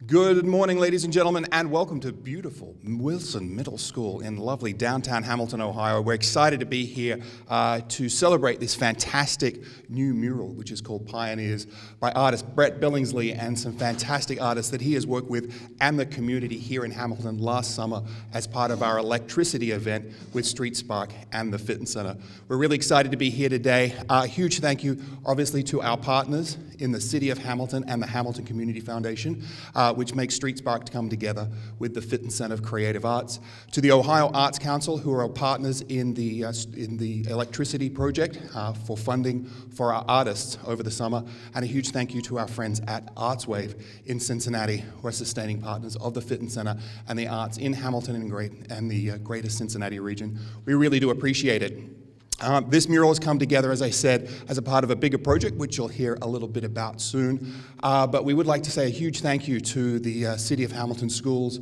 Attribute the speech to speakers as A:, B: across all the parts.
A: Good morning, ladies and gentlemen, and welcome to beautiful Wilson Middle School in lovely downtown Hamilton, Ohio. We're excited to be here to celebrate this fantastic new mural, which is called Pioneers, by artist Brett Billingsley and some fantastic artists that he has worked with and the community here in Hamilton last summer as part of our electricity event with Street Spark and the Fitness Center. We're really excited to be here today. A huge thank you, obviously, to our partners in the City of Hamilton and the Hamilton Community Foundation, which makes Street Spark to come together with the Fitness Center of Creative Arts. To the Ohio Arts Council, who are our partners in the electricity project for funding for our artists over the summer. And a huge thank you to our friends at ArtsWave in Cincinnati, who are sustaining partners of the Fitness Center and the arts in Hamilton and the greater Cincinnati region. We really do appreciate it. This mural has come together, as I said, as a part of a bigger project, which you'll hear a little bit about soon. But we would like to say a huge thank you to the City of Hamilton Schools,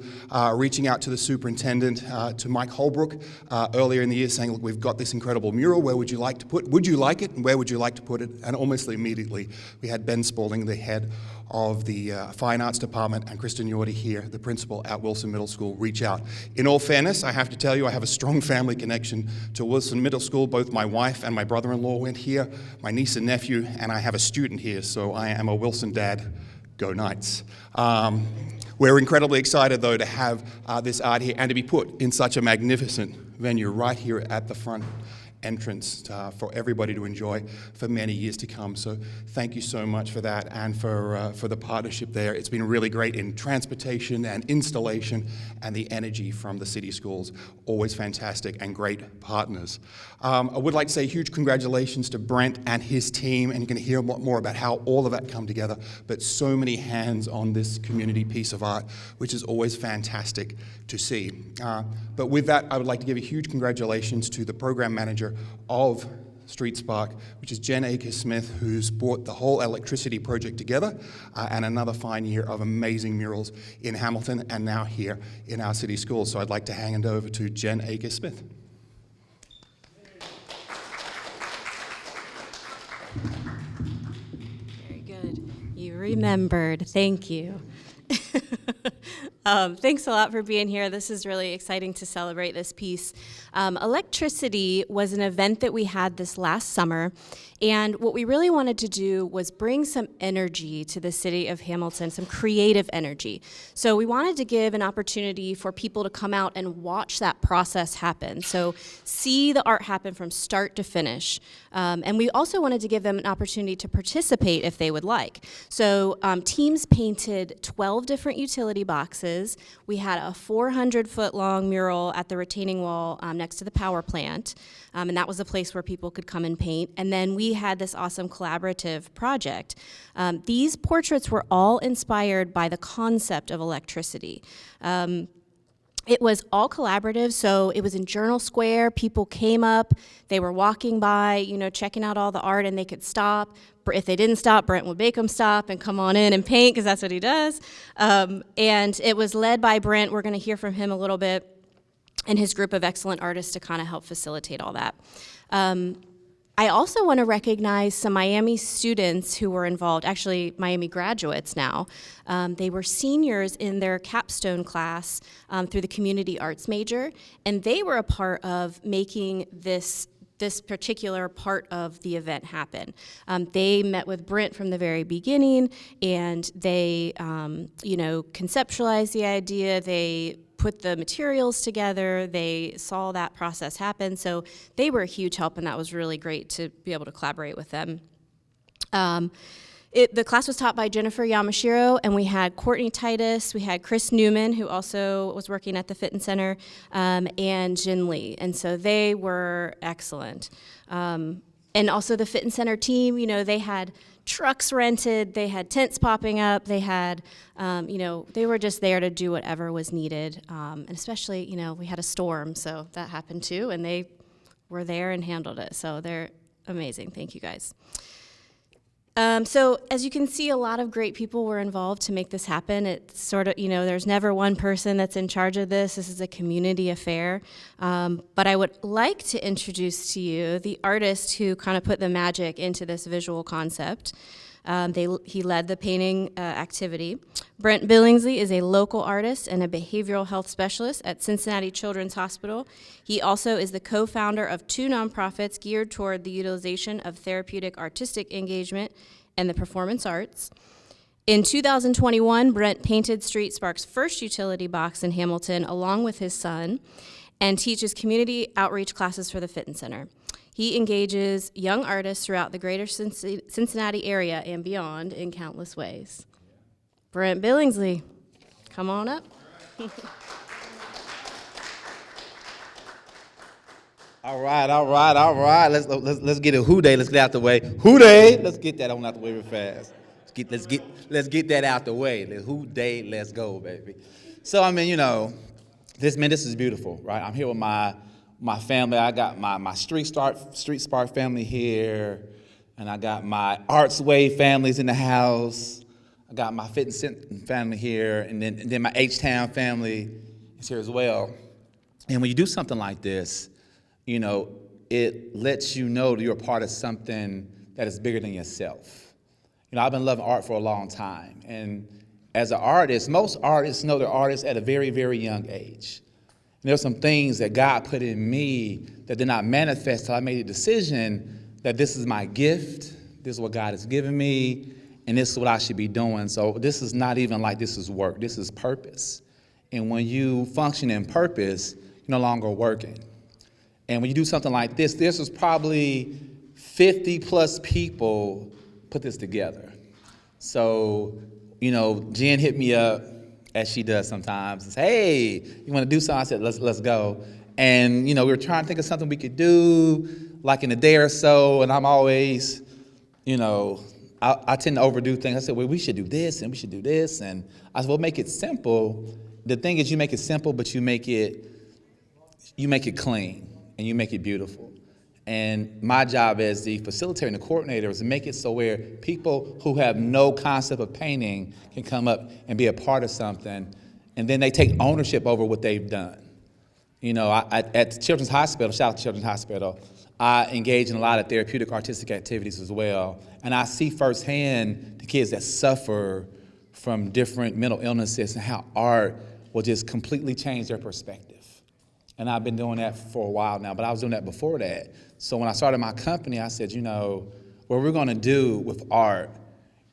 A: reaching out to the superintendent, to Mike Holbrook, earlier in the year, saying, look, we've got this incredible mural, where would you like it, and where would you like to put it? And almost immediately, we had Ben Spaulding, the head of the Fine Arts Department, and Kristen Yorty here, the principal at Wilson Middle School, reach out. In all fairness, I have to tell you, I have a strong family connection to Wilson Middle School. Both my wife and my brother-in-law went here, my niece and nephew, and I have a student here, so I am a Wilson dad. Go Knights. We're incredibly excited, though, to have this art here and to be put in such a magnificent venue right here at the front entrance for everybody to enjoy for many years to come. So thank you so much for that and for the partnership there. It's been really great in transportation and installation, and the energy from the city schools, always fantastic and great partners. I would like to say huge congratulations to Brent and his team, and you're going to hear a lot more about how all of that come together, but so many hands on this community piece of art, which is always fantastic to see. But with that, I would like to give a huge congratulations to the program manager of Street Spark, which is Jen Akers-Smith, who's brought the whole electricity project together, and another fine year of amazing murals in Hamilton and now here in our city schools. So I'd like to hand it over to Jen Akers-Smith.
B: Very good. You remembered. Thank you. Thanks a lot for being here. This is really exciting to celebrate this piece. Electricity was an event that we had this last summer, and what we really wanted to do was bring some energy to the city of Hamilton, some creative energy. So we wanted to give an opportunity for people to come out and watch that process happen. So see the art happen from start to finish. And we also wanted to give them an opportunity to participate if they would like. So teams painted 12 different utility boxes. We had a 400-foot-long mural at the retaining wall next to the power plant, and that was a place where people could come and paint. And then we had this awesome collaborative project. These portraits were all inspired by the concept of electricity. It was all collaborative, so it was in Journal Square. People came up, they were walking by, checking out all the art, and they could stop. If they didn't stop, Brent would make them stop and come on in and paint, because that's what he does. And it was led by Brent. We're going to hear from him a little bit, and his group of excellent artists to kind of help facilitate all that. I also want to recognize some Miami students who were involved, actually Miami graduates now. They were seniors in their capstone class through the community arts major, and they were a part of making this particular part of the event happen. They met with Brent from the very beginning, and they conceptualized the idea. They put the materials together, they saw that process happen, so they were a huge help, and that was really great to be able to collaborate with them. The class was taught by Jennifer Yamashiro, and we had Courtney Titus, we had Chris Newman, who also was working at the Fitness Center, and Jin Lee, and so they were excellent. And also the Fitness Center team, they had trucks rented, they had tents popping up, they had, they were just there to do whatever was needed. And especially, we had a storm, so that happened too, and they were there and handled it. So they're amazing. Thank you guys. So as you can see, a lot of great people were involved to make this happen. It's sort of, there's never one person that's in charge of this. This is a community affair. But I would like to introduce to you the artist who kind of put the magic into this visual concept. He led the painting activity. Brent Billingsley is a local artist and a behavioral health specialist at Cincinnati Children's Hospital. He also is the co-founder of 2 nonprofits geared toward the utilization of therapeutic artistic engagement and the performance arts. In 2021, Brent painted Street Spark's first utility box in Hamilton along with his son and teaches community outreach classes for the Fitness Center. He engages young artists throughout the greater Cincinnati area and beyond in countless ways. Brent Billingsley, come on up.
C: All right. Let's get a who day. Let's get out the way. Who day? Let's get that on out the way real fast. Let's get that out the way. Who day? Let's go, baby. So I mean, this is beautiful, right? I'm here with my family. I got my Street Spark family here, and I got my Arts Wave families in the house. I got my Fitness family here, and then my H-Town family is here as well. And when you do something like this, it lets you know that you're a part of something that is bigger than yourself. I've been loving art for a long time, and as an artist, most artists know they're artists at a very, very young age. And there's some things that God put in me that did not manifest till I made a decision that this is my gift, this is what God has given me, and this is what I should be doing. So this is not even like this is work, this is purpose. And when you function in purpose, you're no longer working. And when you do something like this was probably 50 plus people put this together. So, Jen hit me up, as she does sometimes, and say, hey, you want to do something? I said, let's go. And, we were trying to think of something we could do, like in a day or so, and I'm always, I tend to overdo things. I said, well, we should do this, and we should do this, and I said, well, make it simple. The thing is, you make it simple, but you make it clean, and you make it beautiful. And my job as the facilitator and the coordinator is to make it so where people who have no concept of painting can come up and be a part of something, and then they take ownership over what they've done. At Children's Hospital, shout out to Children's Hospital, I engage in a lot of therapeutic artistic activities as well, and I see firsthand the kids that suffer from different mental illnesses and how art will just completely change their perspective. And I've been doing that for a while now, but I was doing that before that. So when I started my company, I said, what we're going to do with art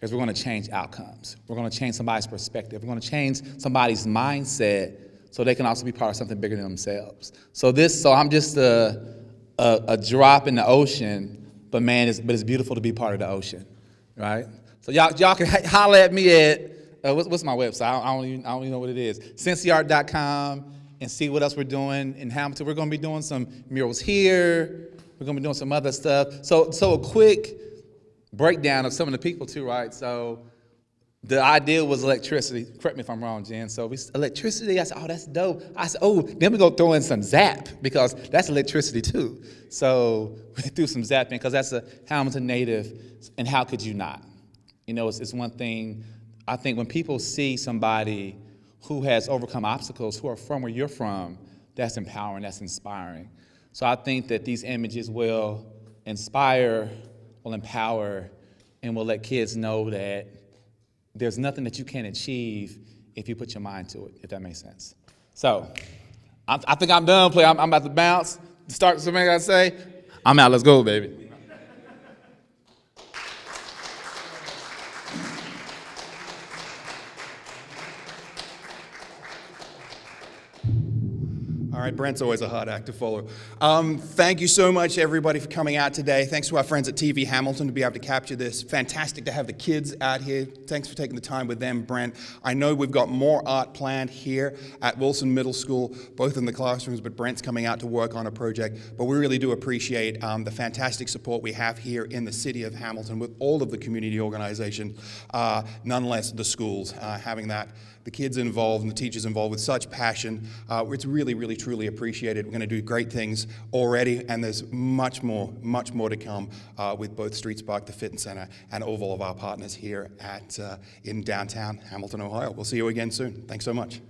C: is we're going to change outcomes. We're going to change somebody's perspective. We're going to change somebody's mindset so they can also be part of something bigger than themselves. So I'm just a drop in the ocean, but man, it's beautiful to be part of the ocean, right? So y'all can holler at me at, what's my website? I don't even know what it is. CincyArt.com. And see what else we're doing in Hamilton. We're going to be doing some murals here. We're going to be doing some other stuff. So a quick breakdown of some of the people too, right? So the idea was electricity. Correct me if I'm wrong, Jen. So electricity, I said, oh, that's dope. I said, oh, then we go throw in some zap because that's electricity too. So we threw some zap in because that's a Hamilton native, and how could you not? It's one thing, I think when people see somebody who has overcome obstacles, who are from where you're from, that's empowering, that's inspiring. So I think that these images will inspire, will empower, and will let kids know that there's nothing that you can't achieve if you put your mind to it, if that makes sense. So I think I'm done playing. I'm about to bounce. Start something I gotta say. I'm out, let's go, baby.
A: All right, Brent's always a hard act to follow. Thank you so much, everybody, for coming out today. Thanks to our friends at TV Hamilton to be able to capture this. Fantastic to have the kids out here. Thanks for taking the time with them, Brent. I know we've got more art planned here at Wilson Middle School, both in the classrooms, but Brent's coming out to work on a project. But we really do appreciate the fantastic support we have here in the city of Hamilton with all of the community organization, none less the schools, having the kids involved and the teachers involved with such passion. It's really, really, truly appreciated. We're going to do great things already, and there's much more to come with both Street Spark, the Fitness Center, and all of our partners here in downtown Hamilton, Ohio. We'll see you again soon. Thanks so much.